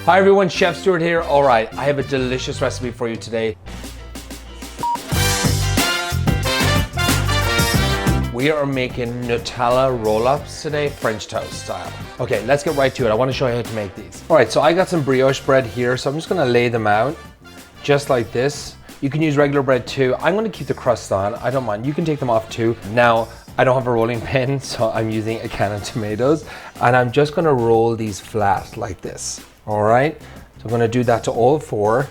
Hi everyone, Chef Stuart here. All right, I have a delicious recipe for you today. We are making Nutella roll-ups today, French toast style. Okay, let's get right to it. I want to show you how to make these. All right, so I got some brioche bread here, so I'm just gonna lay them out just like this. You can use regular bread too. I'm gonna keep the crust on, I don't mind. You can take them off too. Now, I don't have a rolling pin, so I'm using a can of tomatoes, and I'm just gonna roll these flat like this. All right, so I'm gonna do that to all four.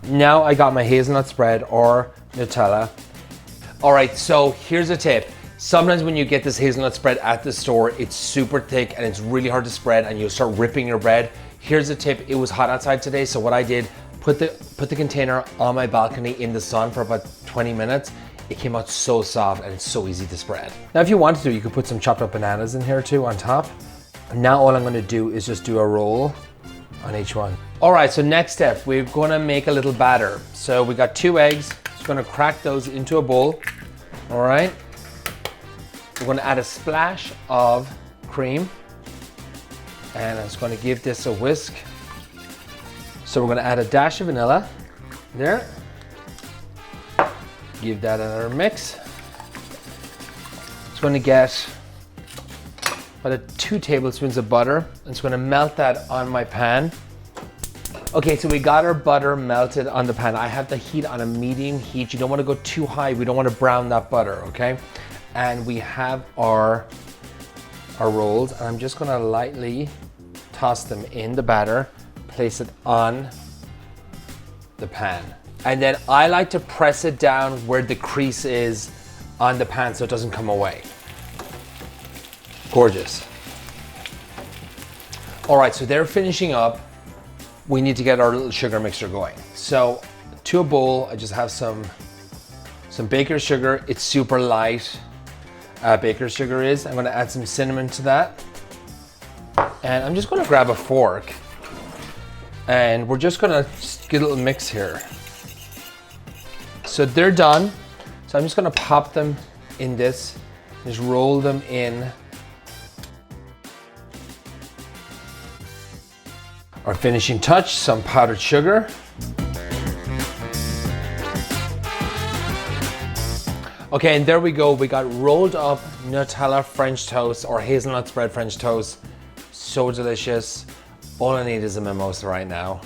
Now I got my hazelnut spread or Nutella. All right, so here's a tip. Sometimes when you get this hazelnut spread at the store, it's super thick and it's really hard to spread and you'll start ripping your bread. Here's a tip. It was hot outside today, so what I did, put the container on my balcony in the sun for about 20 minutes. It came out so soft and it's so easy to spread. Now, if you wanted to, you could put some chopped up bananas in here too on top. Now all I'm gonna do is just do a roll on each one. All right, so next step, we're gonna make a little batter. So we got 2 eggs. Just gonna crack those into a bowl. All right. We're gonna add a splash of cream. And I'm just gonna give this a whisk. So we're gonna add a dash of vanilla there. Give that another mix. Just gonna get about 2 tablespoons of butter. I'm just gonna melt that on my pan. Okay, so we got our butter melted on the pan. I have the heat on a medium heat. You don't wanna go too high. We don't wanna brown that butter, okay? And we have our rolls. And I'm just gonna lightly toss them in the batter, place it on the pan. And then I like to press it down where the crease is on the pan so it doesn't come away. Gorgeous. All right, so they're finishing up. We need to get our little sugar mixture going. So to a bowl, I just have some baker's sugar. It's super light, baker's sugar is. I'm gonna add some cinnamon to that. And I'm just gonna grab a fork and we're just gonna get a little mix here. So they're done. So I'm just gonna pop them in this, just roll them in. Our finishing touch, some powdered sugar. Okay, and there we go. We got rolled up Nutella French toast or hazelnut spread French toast. So delicious. All I need is a mimosa right now.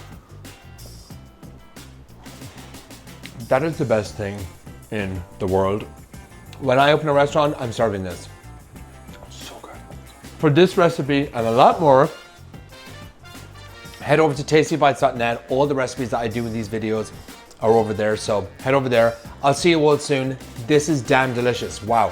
That is the best thing in the world. When I open a restaurant, I'm serving this. So good. For this recipe and a lot more, head over to tastybites.net. All the recipes that I do in these videos are over there, so head over there. I'll see you all soon. This is damn delicious. Wow.